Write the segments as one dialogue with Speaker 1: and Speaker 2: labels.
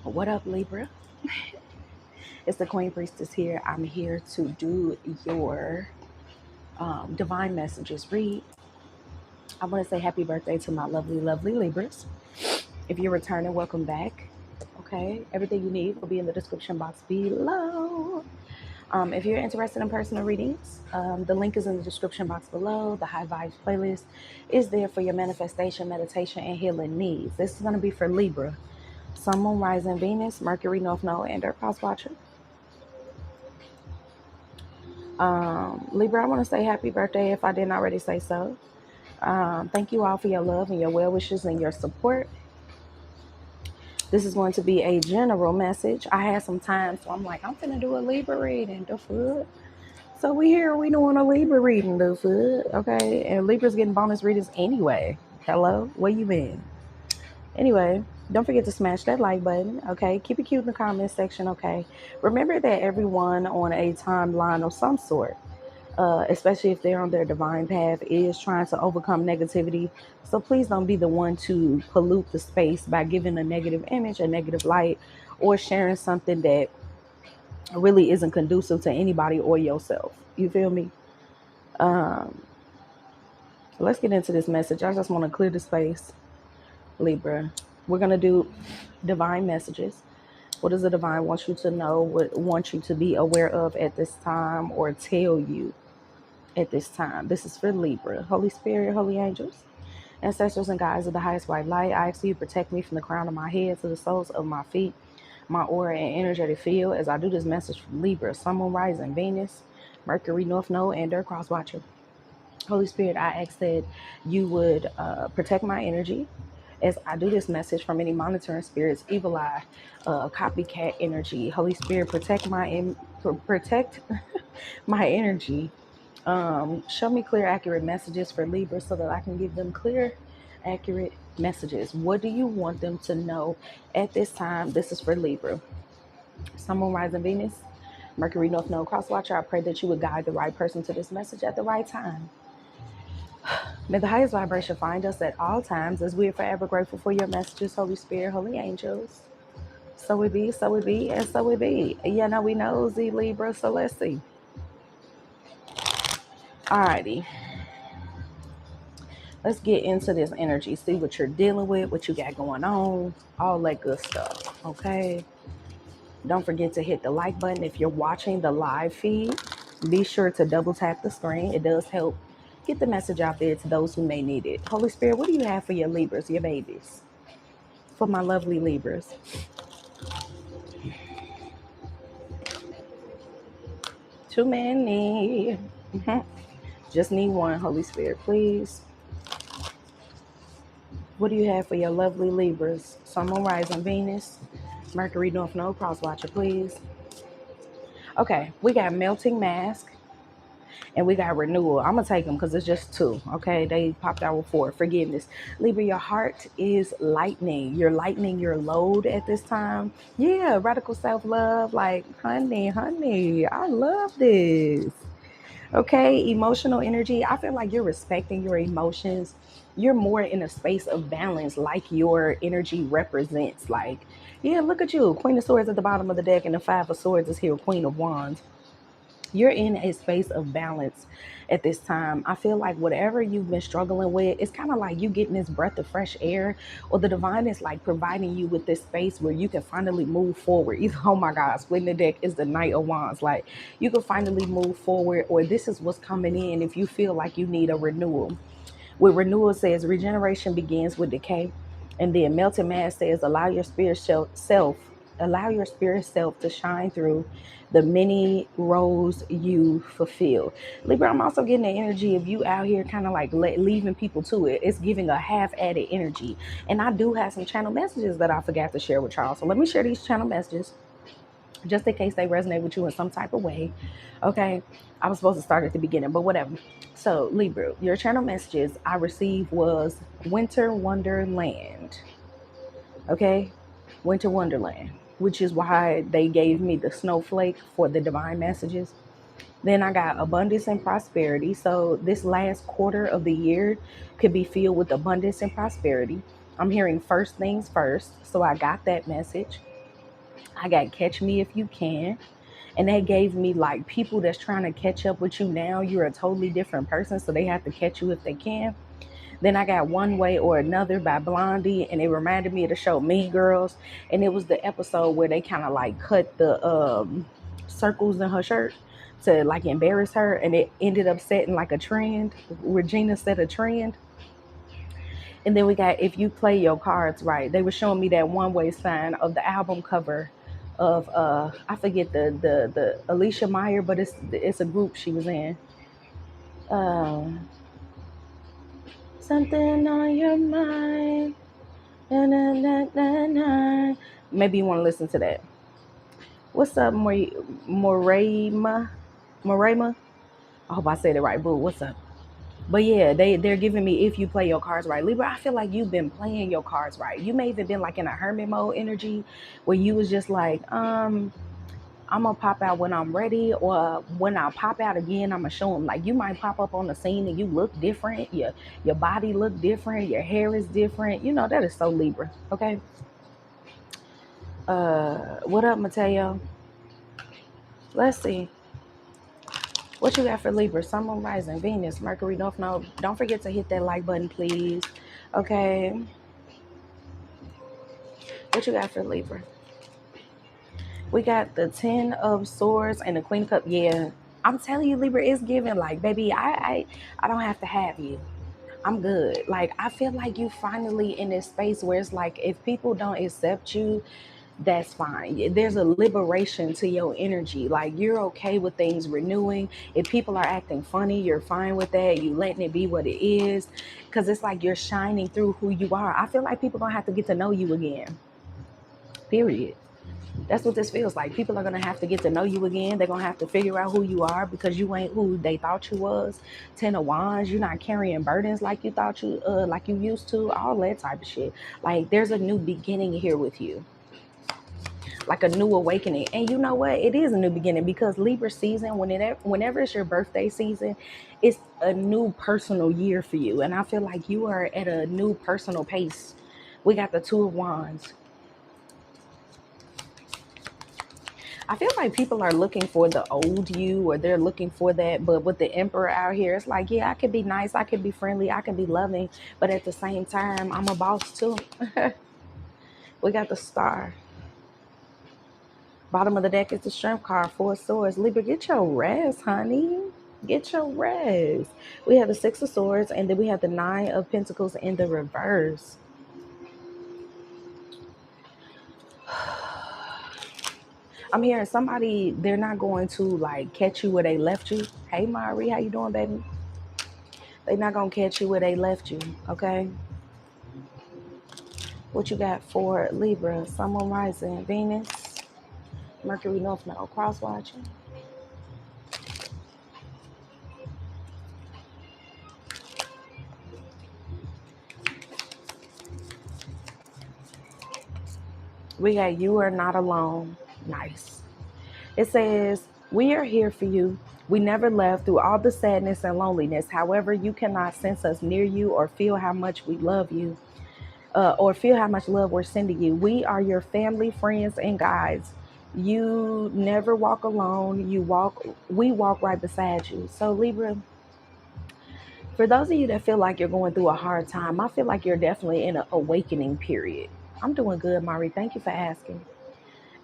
Speaker 1: What up, Libra? It's the Queen Priestess here. I'm here to do your divine messages read. I want to say happy birthday to my lovely, lovely Libras. If you're returning, welcome back. Okay, everything you need will be in the description box below. If you're interested in personal readings, the link is in the description box below. The High Vibes playlist is there for your manifestation, meditation, and healing needs. This is going to be for Libra, Sun, Moon, Rising, Venus, Mercury, North Node, and Earth House Watcher. Libra, I want to say happy birthday if I didn't already say so. Thank you all for your love and your well wishes and your support. This is going to be a general message. I had some time, so I'm like, I'm finna do a Libra reading, the foot. So we doing a Libra reading, the foot, okay? And Libra's getting bonus readings anyway. Hello, where you been? Anyway, don't forget to smash that like button, okay? Keep it cute in the comment section, okay? Remember that everyone on a timeline of some sort, especially if they're on their divine path, is trying to overcome negativity. So please don't be the one to pollute the space by giving a negative image, a negative light, or sharing something that really isn't conducive to anybody or yourself. You feel me? So let's get into this message. I just want to clear the space, Libra. We're going to do divine messages. What does the divine want you to know? What want you to be aware of at this time, or tell you at this time? This is for Libra. Holy Spirit, holy angels, ancestors and guides of the highest white light, I ask you to protect me from the crown of my head to the soles of my feet, my aura and energetic field, as I do this message from Libra, Sun, Moon, Rising, Venus, Mercury, North Node, and Earth Cross Watcher. Holy Spirit, I ask that you would protect my energy as I do this message from any monitoring spirits, evil eye, copycat energy. Holy Spirit, protect my my energy. Show me clear, accurate messages for Libra so that I can give them clear, accurate messages. What do you want them to know at this time? This is for Libra. Sun, Moon, Rising, Venus, Mercury, North Node, Cross Watcher. I pray that you would guide the right person to this message at the right time. May the highest vibration find us at all times, as we are forever grateful for your messages, Holy Spirit, holy angels. So it be, and so it be. Yeah, now we know Z Libra, so let's see. Alrighty. Let's get into this energy. See what you're dealing with, what you got going on, all that good stuff, okay? Don't forget to hit the like button. If you're watching the live feed, be sure to double tap the screen. It does help get the message out there to those who may need it. Holy Spirit, what do you have for your Libras, your babies? For my lovely Libras. Too many. Just need one, Holy Spirit, please. What do you have for your lovely Libras? Sun, Moon, Rising, Venus, Mercury, North Node, Cross Watcher, please. Okay, we got Melting Mask and we got Renewal. I'm going to take them because it's just two, okay? They popped out with 4. Forgiveness. Libra, your heart is lightening. You're lightening your load at this time. Yeah, radical self-love. Like, honey, I love this. Okay, emotional energy. I feel like you're respecting your emotions. You're more in a space of balance, like your energy represents. Like, yeah, look at you. Queen of Swords at the bottom of the deck, and the 5 of Swords is here, Queen of Wands. You're in a space of balance at this time. I feel like whatever you've been struggling with, it's kind of like you getting this breath of fresh air, or the divine is like providing you with this space where you can finally move forward. Either, oh my God, splitting the deck is the Knight of Wands. Like, you can finally move forward, or this is what's coming in if you feel like you need a renewal. With renewal says regeneration begins with decay. And then Melting Mask says allow your spirit self to shine through the many roles you fulfill. Libra, I'm also getting the energy of you out here kind of like leaving people to it. It's giving a half-added energy. And I do have some channel messages that I forgot to share with y'all. So let me share these channel messages just in case they resonate with you in some type of way. Okay, I was supposed to start at the beginning, but whatever. So Libra, your channel messages I received was Winter Wonderland. Okay, Winter Wonderland, which is why they gave me the snowflake for the divine messages. Then I got abundance and prosperity. So this last quarter of the year could be filled with abundance and prosperity. I'm hearing first things first. So I got that message. I got Catch Me If You Can. And that gave me like people that's trying to catch up with you now. You're a totally different person, so they have to catch you if they can. Then I got One Way or Another by Blondie, and it reminded me of the show Mean Girls. And it was the episode where they kind of like cut the circles in her shirt to like embarrass her, and it ended up setting like a trend. Regina set a trend. And then we got If You Play Your Cards Right. They were showing me that One Way sign of the album cover of I forget the Alicia Meyer, but it's a group she was in. Something on your mind. Na, na, na, na, na. Maybe you want to listen to that. What's up, Morema? Morema? I hope I said it right, boo. What's up? But yeah, they're giving me If You Play Your Cards Right. Libra, I feel like you've been playing your cards right. You may have been like in a hermit mode energy where you was just like, I'm gonna pop out when I'm ready, or when I pop out again, I'm gonna show them. Like, you might pop up on the scene and you look different, your body look different, your hair is different. You know, that is so Libra. Okay. What up, Mateo? Let's see. What you got for Libra? Sun, Moon, Rising, Venus, Mercury, North Node. Don't forget to hit that like button, please. Okay. What you got for Libra? We got the 10 of Swords and the Queen of Cups. Yeah, I'm telling you, Libra, is giving like, baby, I don't have to have you. I'm good. Like, I feel like you finally in this space where it's like, if people don't accept you, that's fine. There's a liberation to your energy. Like, you're okay with things renewing. If people are acting funny, you're fine with that. You letting it be what it is. Because it's like you're shining through who you are. I feel like people gonna have to get to know you again. Period. That's what this feels like. People are going to have to get to know you again. They're going to have to figure out who you are, because you ain't who they thought you was. 10 of Wands, you're not carrying burdens like you thought you, like you used to, all that type of shit. Like, there's a new beginning here with you. Like a new awakening. And you know what? It is a new beginning, because Libra season, whenever it's your birthday season, it's a new personal year for you. And I feel like you are at a new personal pace. We got the 2 of Wands. I feel like people are looking for the old you, or they're looking for that. But with the Emperor out here, it's like, yeah, I could be nice, I could be friendly, I can be loving, but at the same time, I'm a boss too. We got the Star. Bottom of the deck is the Strength card, 4 of Swords. Libra, get your rest, honey. Get your rest. We have the 6 of Swords, and then we have the 9 of Pentacles in the reverse. I'm hearing somebody, they're not going to like catch you where they left you. Hey, Mari, how you doing, baby? They're not going to catch you where they left you, okay? What you got for Libra? Sun, Moon, Rising, Venus, Mercury, North Node, cross watching. We got You Are Not Alone. Nice. It says, we are here for you. We never left through all the sadness and loneliness. However, you cannot sense us near you, or feel how much we love you, or feel how much love we're sending you. We are your family, friends, and guides. You never walk alone. We walk right beside you. So Libra, for those of you that feel like you're going through a hard time, I feel like you're definitely in an awakening period. I'm doing good, Mari. Thank you for asking.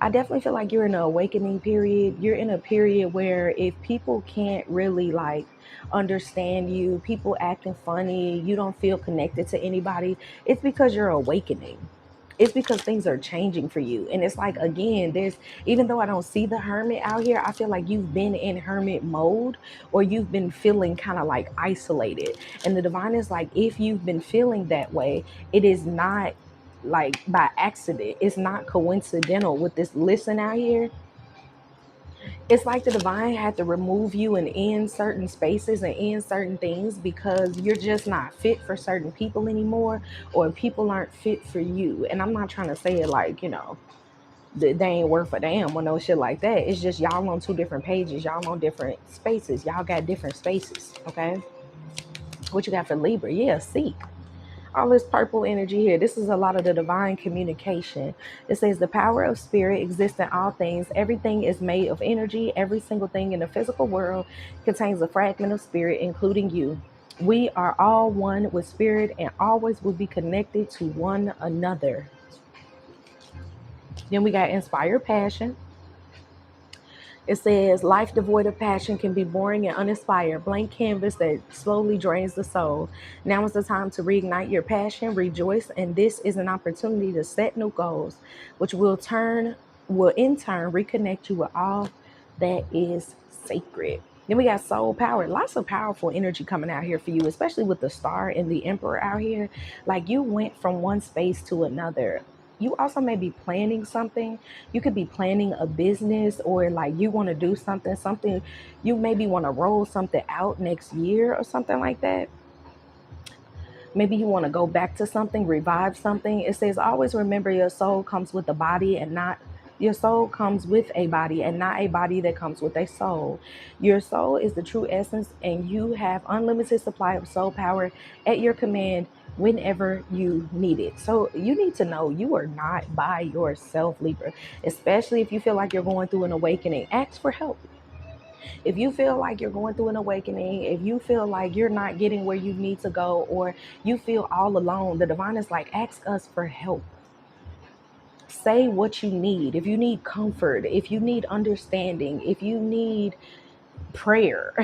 Speaker 1: I definitely feel like you're in an awakening period. You're in a period where if people can't really like understand you, people acting funny, you don't feel connected to anybody, it's because you're awakening. It's because things are changing for you. And it's like, again, even though I don't see the hermit out here, I feel like you've been in hermit mode, or you've been feeling kind of like isolated. And the divine is like, if you've been feeling that way, it is not like by accident. It's not coincidental with this listen out here. It's like the divine had to remove you and end certain spaces and end certain things, because you're just not fit for certain people anymore, or people aren't fit for you. And I'm not trying to say it like, they ain't worth a damn or no shit like that. It's just y'all on 2 different pages. Y'all on different spaces. Y'all got different spaces, okay? What you got for Libra? Yeah, seek. all this purple energy here. This is a lot of the divine communication. It says the power of spirit exists in all things. Everything is made of energy. Every single thing in the physical world contains a fragment of spirit, including you. We are all one with spirit and always will be connected to one another. Then we got inspired passion. It says, life devoid of passion can be boring and uninspired, blank canvas that slowly drains the soul. Now is the time to reignite your passion, rejoice, and this is an opportunity to set new goals, which will in turn reconnect you with all that is sacred. Then we got soul power. Lots of powerful energy coming out here for you, especially with the star and the emperor out here. Like you went from one space to another. You also may be planning something. You could be planning a business, or like you want to do something you maybe want to roll something out next year or something like that. Maybe you want to go back to something, revive something. It says always remember your soul comes with a body and not your soul comes with a body and not a body that comes with a soul. Your soul is the true essence, and you have unlimited supply of soul power at your command whenever you need it. So you need to know you are not by yourself, Libra, especially if you feel like you're going through an awakening. Ask for help. If you feel like you're going through an awakening, if you feel like you're not getting where you need to go, or you feel all alone, the divine is like, ask us for help. Say what you need. If you need comfort, if you need understanding, if you need prayer.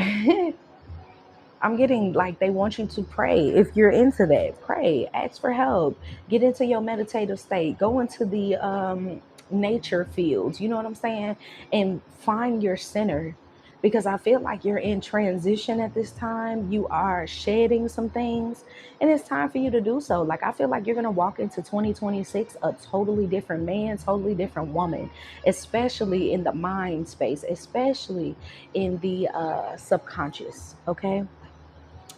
Speaker 1: I'm getting like they want you to pray. If you're into that, pray, ask for help, get into your meditative state, go into the nature fields, you know what I'm saying? And find your center, because I feel like you're in transition at this time. You are shedding some things, and it's time for you to do so. Like I feel like you're going to walk into 2026 a totally different man, totally different woman, especially in the mind space, especially in the subconscious. Okay.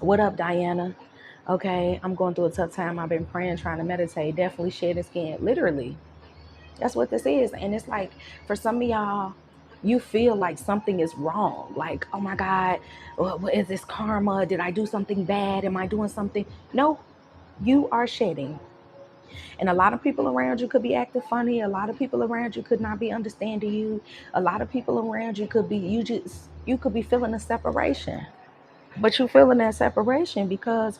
Speaker 1: What up, Diana? Okay, I'm going through a tough time. I've been praying, trying to meditate, definitely shedding skin. Literally, that's what this is. And it's like, for some of y'all, you feel like something is wrong. Like, oh my God, what is this karma? Did I do something bad? Am I doing something? No, you are shedding. And a lot of people around you could be acting funny. A lot of people around you could not be understanding you. A lot of people around you could be, you could be feeling a separation. But you're feeling that separation because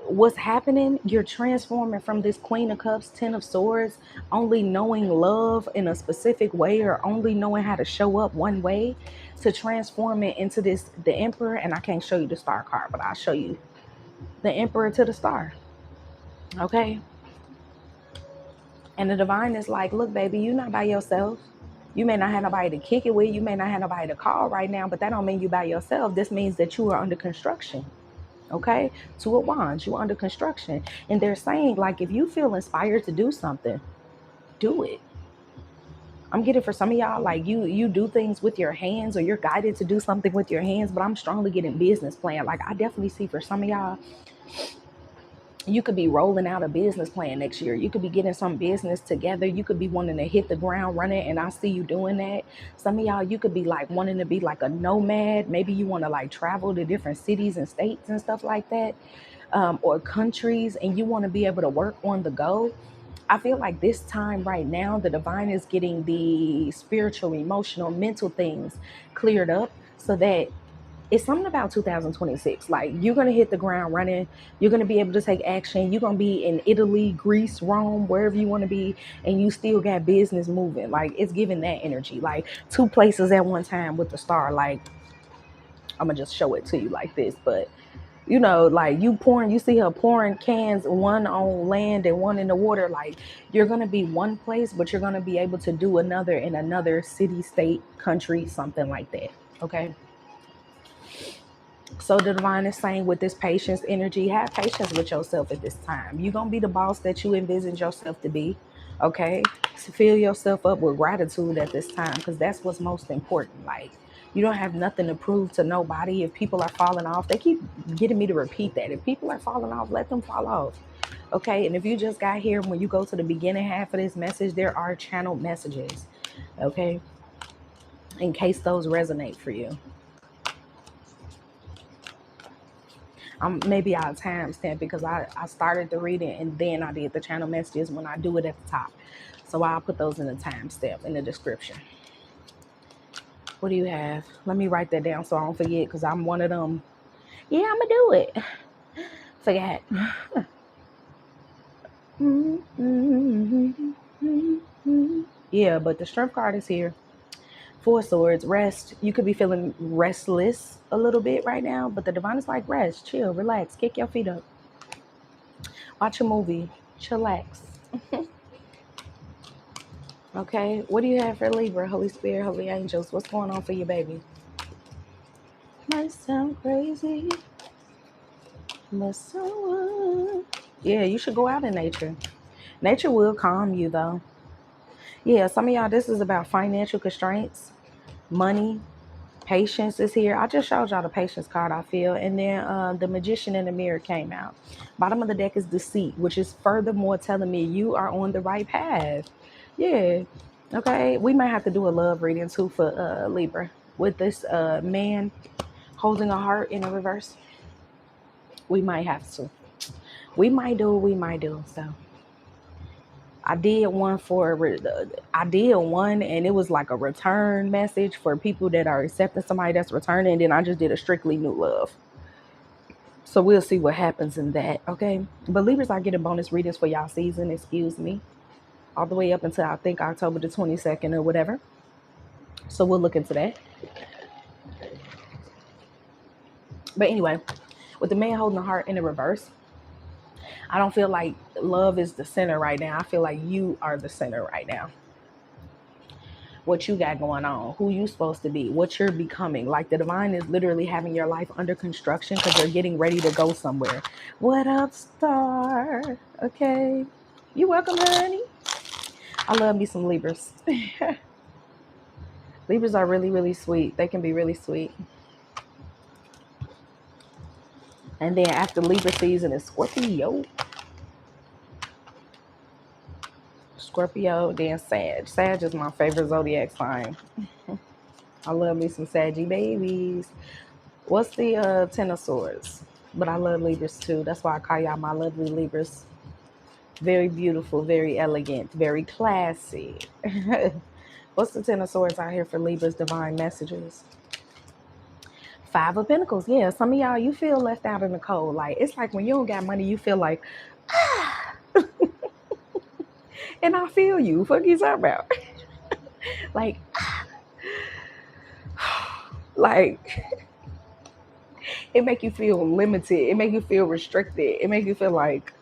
Speaker 1: what's happening, you're transforming from this Queen of Cups, Ten of Swords, only knowing love in a specific way, or only knowing how to show up one way, to transforming into this, the Emperor. And I can't show you the star card, but I'll show you the Emperor to the star. Okay. And the divine is like, look, baby, you're not by yourself. You may not have nobody to kick it with. You may not have nobody to call right now, but that don't mean you by yourself. This means that you are under construction. Okay, Two of Wands, you're under construction. And they're saying, like, if you feel inspired to do something, do it. I'm getting, for some of y'all, like you do things with your hands, or you're guided to do something with your hands, but I'm strongly getting business plan. Like I definitely see for some of y'all, you could be rolling out a business plan next year. You could be getting some business together. You could be wanting to hit the ground running, and I see you doing that. Some of y'all, you could be like wanting to be like a nomad. Maybe you want to like travel to different cities and states and stuff like that, or countries, and you want to be able to work on the go. I feel like this time right now, the divine is getting the spiritual, emotional, mental things cleared up, so that it's something about 2026. Like you're going to hit the ground running. You're going to be able to take action. You're going to be in Italy, Greece, Rome, wherever you want to be. And you still got business moving. Like it's giving that energy, like two places at one time with the star. Like I'm going to just show it to you like this. But you know, like you see her pouring cans, one on land and one in the water. Like you're going to be one place, but you're going to be able to do another in another city, state, country, something like that. Okay. So the divine is saying, with this patience energy, have patience with yourself at this time. You're going to be the boss that you envisioned yourself to be. Okay. So fill yourself up with gratitude at this time, because that's what's most important. Like you don't have nothing to prove to nobody. If people are falling off, they keep getting me to repeat that. If people are falling off, let them fall off. Okay. And if you just got here, when you go to the beginning half of this message, there are channeled messages. Okay. In case those resonate for you. Maybe I'll timestamp because I started the reading and then I did the channel messages when I do it at the top. So I'll put those in the timestamp in the description. What do you have? Let me write that down so I don't forget, because I'm one of them. Yeah, I'm gonna do it. Forget. Yeah, but the Strength card is here. 4 Swords, rest. You could be feeling restless a little bit right now, but the Divine is like, rest, chill, relax, kick your feet up. Watch a movie, chillax. Okay, what do you have for Libra? Holy Spirit, Holy Angels, what's going on for you, baby? Might sound crazy, but so yeah, you should go out in nature. Nature will calm you, though. Yeah, some of y'all, this is about financial constraints, money, patience is here. I just showed y'all the patience card, I feel. And then the Magician in the Mirror came out. Bottom of the deck is deceit, which is furthermore telling me you are on the right path. Yeah. Okay. We might have to do a love reading too for Libra with this man holding a heart in a reverse. We might have to. We might do. So I did one and it was like a return message for people that are accepting somebody that's returning. And then I just did a strictly new love. So we'll see what happens in that. Okay. But Libras are getting bonus readings for y'all season. Excuse me. All the way up until I think October the 22nd or whatever. So we'll look into that. But anyway, with the man holding the heart in the reverse, I don't feel like love is the center right now. I feel like you are the center right now. What you got going on, who you supposed to be, what you're becoming. Like the Divine is literally having your life under construction because they're getting ready to go somewhere. What up, star? Okay. You welcome, honey. I love me some Libras. Libras are really, really sweet. They can be really sweet. And then after Libra season is Scorpio. Scorpio, then Sag. Sag is my favorite zodiac sign. I love me some Saggy babies. What's the 10 of Swords? But I love Libras too. That's why I call y'all my lovely Libras. Very beautiful, very elegant, very classy. What's the 10 of Swords out here for Libras divine messages? 5 of Pentacles. Yeah, some of y'all, you feel left out in the cold. Like, it's like when you don't got money, you feel like, ah. And I feel you. Fuck you talking about? Like, like, it make you feel limited. It make you feel restricted. It make you feel like,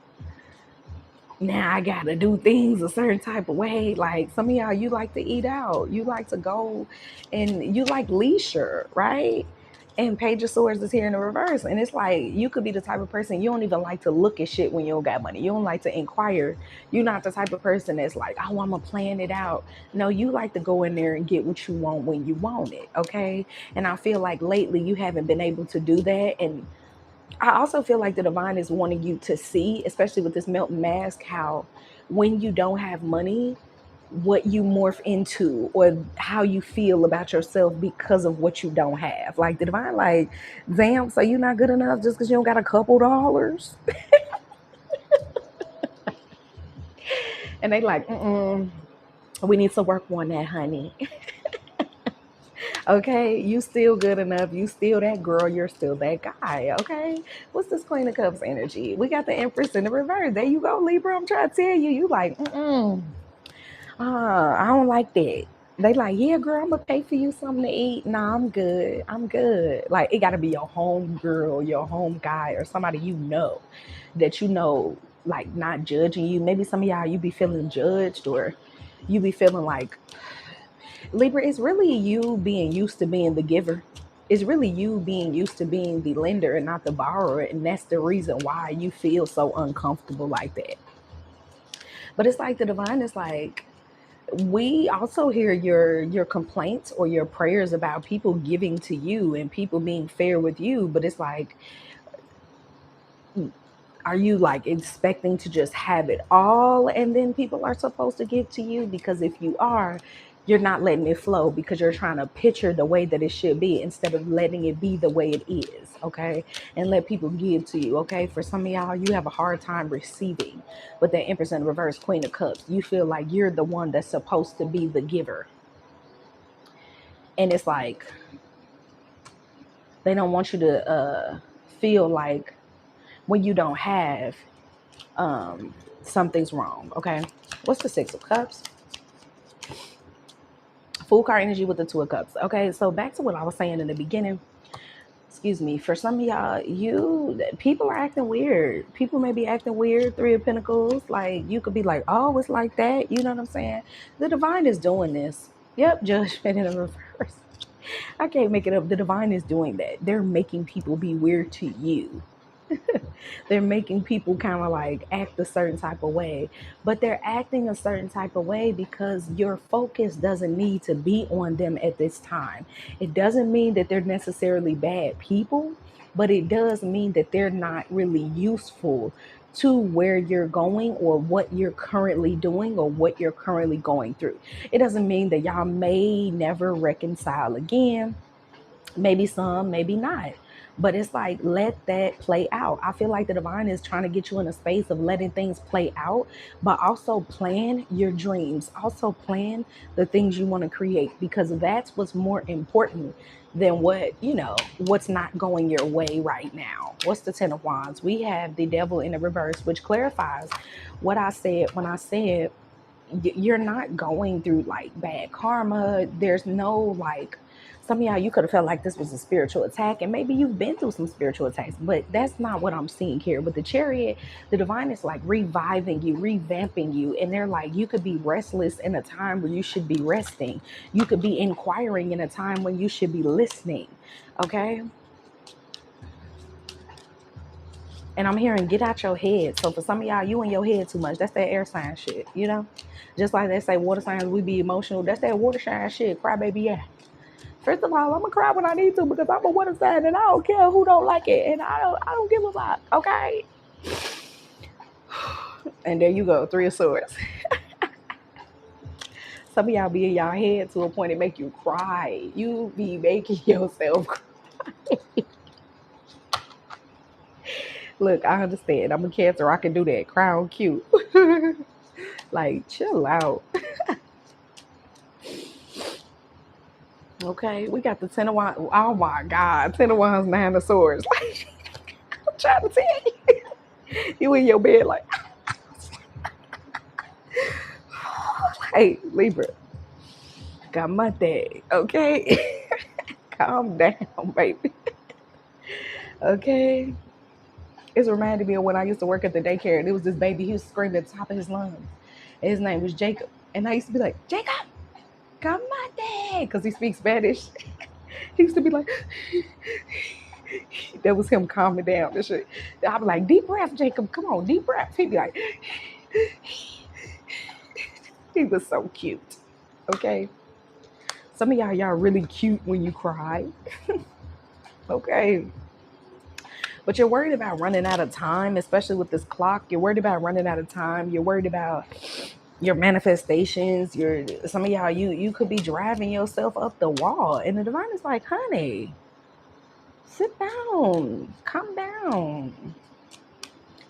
Speaker 1: now I gotta do things a certain type of way. Like some of y'all, you like to eat out. You like to go and you like leisure, right? And Page of Swords is here in the reverse. And it's like, you could be the type of person, you don't even like to look at shit when you don't got money. You don't like to inquire. You're not the type of person that's like, oh, I'm going to plan it out. No, you like to go in there and get what you want when you want it, okay? And I feel like lately you haven't been able to do that. And I also feel like the Divine is wanting you to see, especially with this Melton mask, how when you don't have money, what you morph into or how you feel about yourself because of what you don't have. Like the Divine, like, damn, so you're not good enough just because you don't got a couple dollars? And they like, we need to work on that, honey. Okay, you still good enough. You still that girl. You're still that guy. Okay, what's this Queen of Cups energy? We got the Empress in the reverse. There you go, Libra. I'm trying to tell you. You like, I don't like that. They like, yeah, girl, I'm gonna pay for you something to eat. Nah, I'm good. I'm good. Like, it gotta be your home girl, your home guy, or somebody you know that you know, like, not judging you. Maybe some of y'all, you be feeling judged, or you be feeling like, Libra, it's really you being used to being the giver. It's really you being used to being the lender and not the borrower. And that's the reason why you feel so uncomfortable like that. But it's like the Divine is like, we also hear your complaints or your prayers about people giving to you and people being fair with you. But it's like, are you like expecting to just have it all and then people are supposed to give to you? Because if you are, you're not letting it flow because you're trying to picture the way that it should be instead of letting it be the way it is, okay? And let people give to you, okay? For some of y'all, you have a hard time receiving. But that Empress in reverse, Queen of Cups, you feel like you're the one that's supposed to be the giver. And it's like, they don't want you to feel like when you don't have, something's wrong, okay? What's the Six of Cups? Full card energy with the Two of Cups. Okay, so back to what I was saying in the beginning. Excuse me. For some of y'all, people are acting weird. People may be acting weird. Three of Pentacles. Like, you could be like, oh, it's like that. You know what I'm saying? The divine is doing this. Yep, Judgment in the reverse. I can't make it up. The divine is doing that. They're making people be weird to you. They're making people kind of like act a certain type of way, but they're acting a certain type of way because your focus doesn't need to be on them at this time. It doesn't mean that they're necessarily bad people, but it does mean that they're not really useful to where you're going or what you're currently doing or what you're currently going through. It doesn't mean that y'all may never reconcile again. Maybe some, maybe not. But it's like, let that play out. I feel like the divine is trying to get you in a space of letting things play out, but also plan your dreams. Also plan the things you want to create, because that's what's more important than what's not going your way right now. What's the Ten of Wands? We have the Devil in the reverse, which clarifies what I said when I said you're not going through like bad karma. There's no like, some of y'all, you could have felt like this was a spiritual attack, and maybe you've been through some spiritual attacks, but that's not what I'm seeing here. With the Chariot, the divine is like reviving you, revamping you, and they're like, you could be restless in a time where you should be resting. You could be inquiring in a time when you should be listening, okay? And I'm hearing, get out your head. So for some of y'all, you in your head too much. That's that air sign shit, Just like they say water signs, we be emotional. That's that water sign shit, crybaby, yeah. First of all, I'm gonna cry when I need to because I'm a water sign and I don't care who don't like it, and I don't give a fuck, okay? And there you go, Three of Swords. Some of y'all be in y'all head to a point it make you cry. You be making yourself cry. Look, I understand. I'm a Cancer. I can do that. Cry on cute. Like, chill out. Okay, we got the Ten of Wands. Oh my God, Ten of Wands, Nine of Swords. Like, I'm trying to tell you, you in your bed like, hey, Libra, got my day, okay? Calm down, baby. Okay. It's reminded me of when I used to work at the daycare, and it was this baby, he was screaming at the top of his lungs. And his name was Jacob. And I used to be like, Jacob, come on, Dad, because he speaks Spanish. He used to be like, that was him calming down and shit. I'd be like, deep breath, Jacob, come on, deep breath. He'd be like, he was so cute. Okay. Some of y'all really cute when you cry. Okay. But you're worried about running out of time, especially with this clock. You're worried about running out of time. You're worried about your manifestations. Some of y'all, you could be driving yourself up the wall. And the divine is like, honey, sit down, calm down.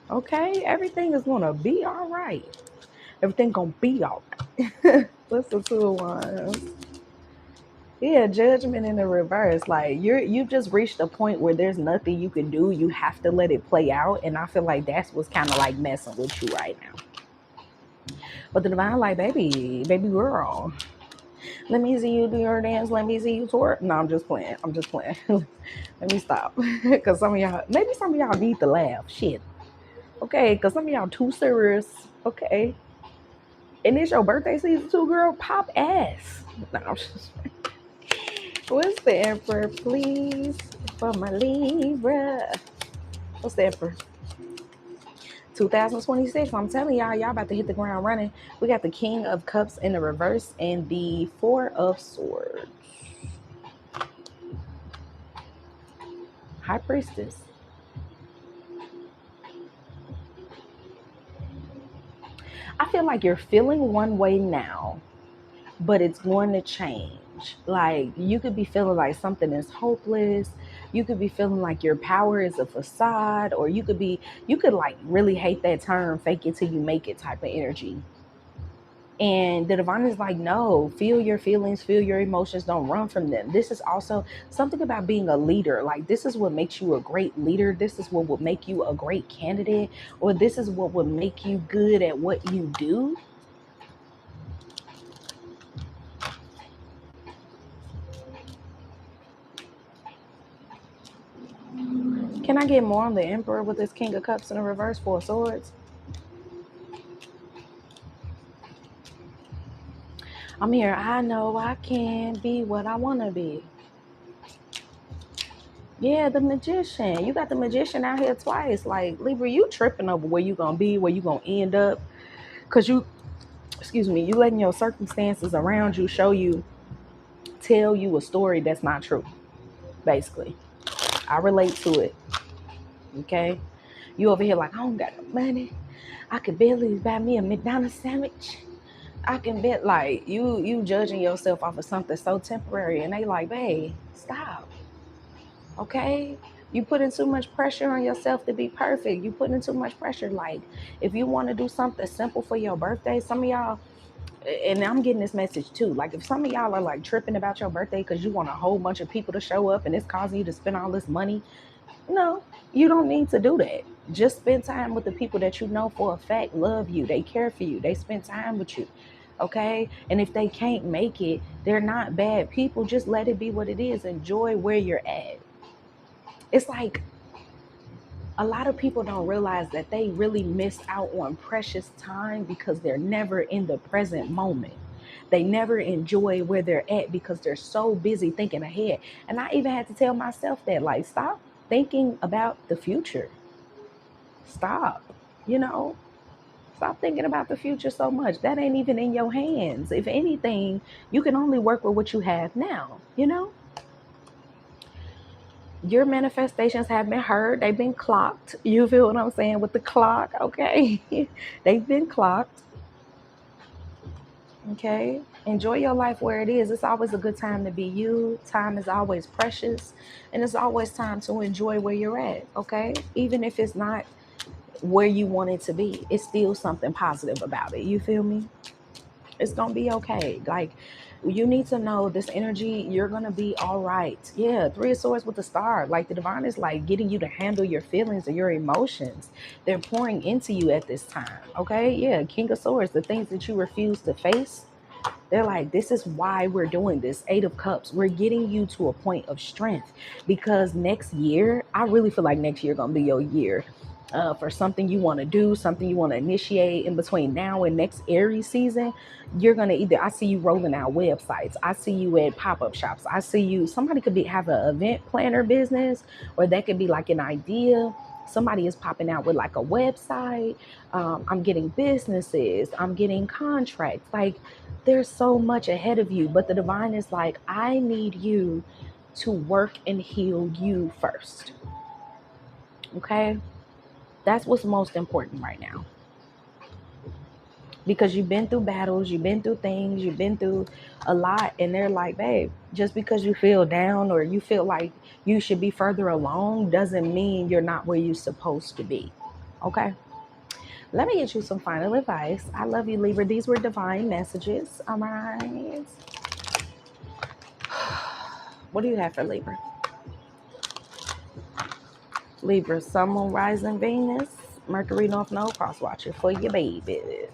Speaker 1: Okay, everything is gonna be all right. Everything gonna be all right. What's the Two of Wands? Yeah, Judgment in the reverse. Like, you've just reached a point where there's nothing you can do. You have to let it play out. And I feel like that's what's kind of like messing with you right now. But the divine, like, baby girl, let me see you do your dance. Let me see you twerk. No, I'm just playing. Let me stop. Because some of y'all need to laugh. Shit. Okay, because some of y'all too serious. Okay. And it's your birthday season too, girl. Pop ass. No, I'm just What's the Emperor, please? For my Libra. What's the Emperor? 2026. I'm telling y'all about to hit the ground running. We got the King of Cups in the reverse and the Four of Swords. High Priestess. I feel like you're feeling one way now, but it's going to change. Like, you could be feeling like something is hopeless. You could be feeling like your power is a facade, or you could like really hate that term, fake it till you make it type of energy. And the divine is like, no, feel your feelings, feel your emotions, don't run from them. This is also something about being a leader. Like, this is what makes you a great leader. This is what will make you a great candidate, or this is what will make you good at what you do. Can I get more on the Emperor with this King of Cups in the reverse, Four of Swords? I'm here. I know I can be what I want to be. Yeah, the Magician. You got the Magician out here twice. Like, Libra, you tripping over where you going to be, where you going to end up. Because you letting your circumstances around you tell you a story that's not true, basically. I relate to it. Okay? You over here like, I don't got no money. I could barely buy me a McDonald's sandwich. I can bet, like, you judging yourself off of something so temporary, and they like, babe, stop. Okay? You putting too much pressure on yourself to be perfect. You putting too much pressure. Like, if you want to do something simple for your birthday, some of y'all, and I'm getting this message too, like, if some of y'all are like tripping about your birthday because you want a whole bunch of people to show up and it's causing you to spend all this money, no, you don't need to do that. Just spend time with the people that you know for a fact love you, they care for you, they spend time with you. Okay? And if they can't make it, they're not bad people. Just let it be what it is. Enjoy where you're at. It's like, a lot of people don't realize that they really missed out on precious time because they're never in the present moment. They never enjoy where they're at because they're so busy thinking ahead. And I even had to tell myself that, like, stop thinking about the future. Stop. You know, stop thinking about the future so much. That ain't even in your hands. If anything, you can only work with what you have now, you know? Your manifestations have been heard. They've been clocked. You feel what I'm saying with the clock? Okay. They've been clocked. Okay. Enjoy your life where it is. It's always a good time to be you. Time is always precious. And it's always time to enjoy where you're at. Okay. Even if it's not where you want it to be, it's still something positive about it. You feel me? It's gonna be okay. Like, you need to know this energy, you're gonna be all right. Yeah, Three of Swords with the star. Like, the divine is like getting you to handle your feelings and your emotions. They're pouring into you at this time. Okay, yeah, King of Swords, the things that you refuse to face, they're like, this is why we're doing this. Eight of Cups, we're getting you to a point of strength, because next year, I really feel like next year gonna be your year. For something you want to do, something you want to initiate in between now and next Aries season, you're gonna either, I see you rolling out websites, I see you at pop-up shops, I see you, somebody could have an event planner business, or that could be like an idea. Somebody is popping out with like a website. I'm getting businesses, I'm getting contracts. Like, there's so much ahead of you, but the divine is like, I need you to work and heal you first. Okay? That's what's most important right now. Because you've been through battles, you've been through things, you've been through a lot, and they're like, babe, just because you feel down or you feel like you should be further along doesn't mean you're not where you're supposed to be. Okay? Let me get you some final advice. I love you, Libra. These were divine messages. All right. What do you have for Libra? Libra, Sun, Moon, Rising, Venus, Mercury, North Node, cross watcher for your babies.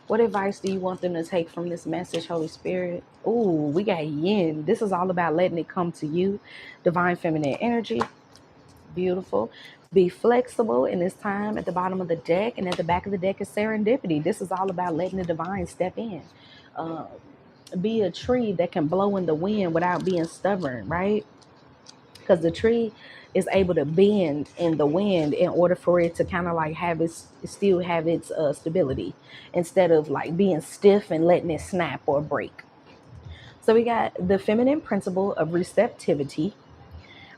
Speaker 1: What advice do you want them to take from this message, Holy Spirit? Ooh, we got yin. This is all about letting it come to you. Divine feminine energy. Beautiful. Be flexible in this time. At the bottom of the deck and at the back of the deck is serendipity. This is all about letting the divine step in. Be a tree that can blow in the wind without being stubborn, right? Because the tree is able to bend in the wind in order for it to kind of like still have its stability, instead of like being stiff and letting it snap or break. So we got the feminine principle of receptivity,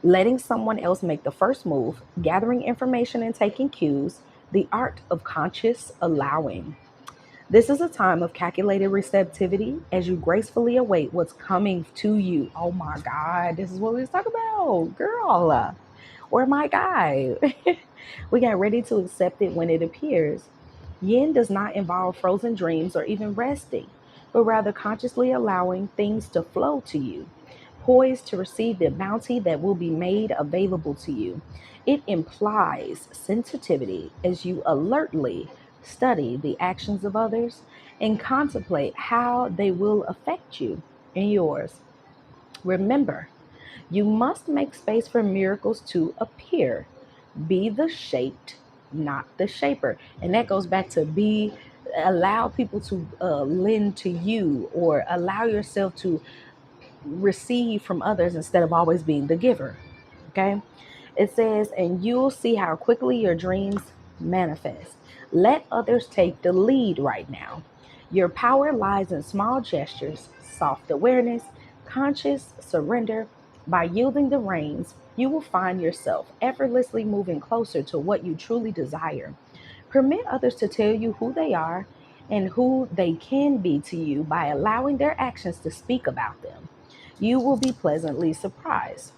Speaker 1: letting someone else make the first move, gathering information and taking cues, The art of conscious allowing. This is a time of calculated receptivity as you gracefully await what's coming to you. Oh my God, this is what we was talking about, girl, or my guy. We get ready to accept it when it appears. Yin does not involve frozen dreams or even resting, but rather consciously allowing things to flow to you, poised to receive the bounty that will be made available to you. It implies sensitivity as you alertly study the actions of others and contemplate how they will affect you and yours. Remember, you must make space for miracles to appear. Be the shaped, not the shaper. And that goes back to allow people to lend to you, or allow yourself to receive from others instead of always being the giver. Okay. It says, and you'll see how quickly your dreams manifest. Let others take the lead right now. Your power lies in small gestures, soft awareness, conscious surrender. By yielding the reins, you will find yourself effortlessly moving closer to what you truly desire. Permit others to tell you who they are and who they can be to you by allowing their actions to speak about them. You will be pleasantly surprised.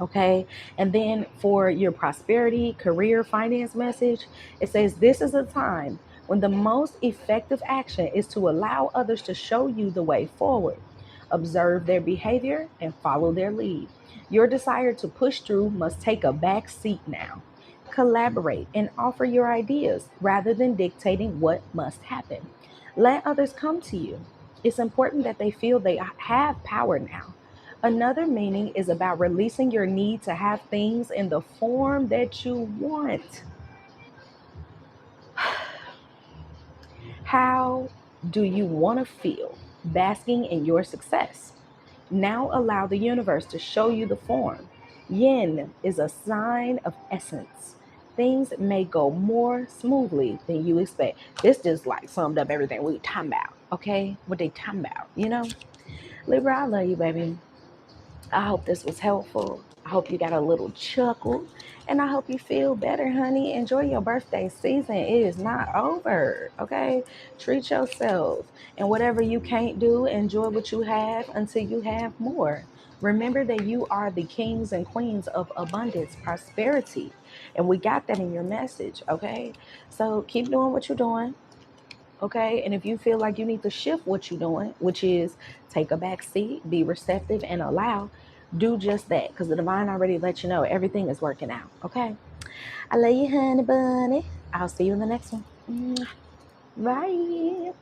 Speaker 1: Okay. And then for your prosperity, career, finance message, it says this is a time when the most effective action is to allow others to show you the way forward. Observe their behavior and follow their lead. Your desire to push through must take a back seat now. Collaborate and offer your ideas rather than dictating what must happen. Let others come to you. It's important that they feel they have power now. Another meaning is about releasing your need to have things in the form that you want. How do you want to feel basking in your success? Now allow the universe to show you the form. Yin is a sign of essence. Things may go more smoothly than you expect. This just like summed up everything we talking about. Okay, what they talking about? Libra, I love you, baby. I hope this was helpful. I hope you got a little chuckle, and I hope you feel better, honey. Enjoy your birthday season. It is not over, okay? Treat yourself, and whatever you can't do, enjoy what you have until you have more. Remember that you are the kings and queens of abundance, prosperity, and we got that in your message, okay? So keep doing what you're doing. Okay. And if you feel like you need to shift what you're doing, which is take a back seat, be receptive, and allow, do just that. Because the divine already let you know everything is working out. Okay. I love you, honey bunny. I'll see you in the next one. Bye.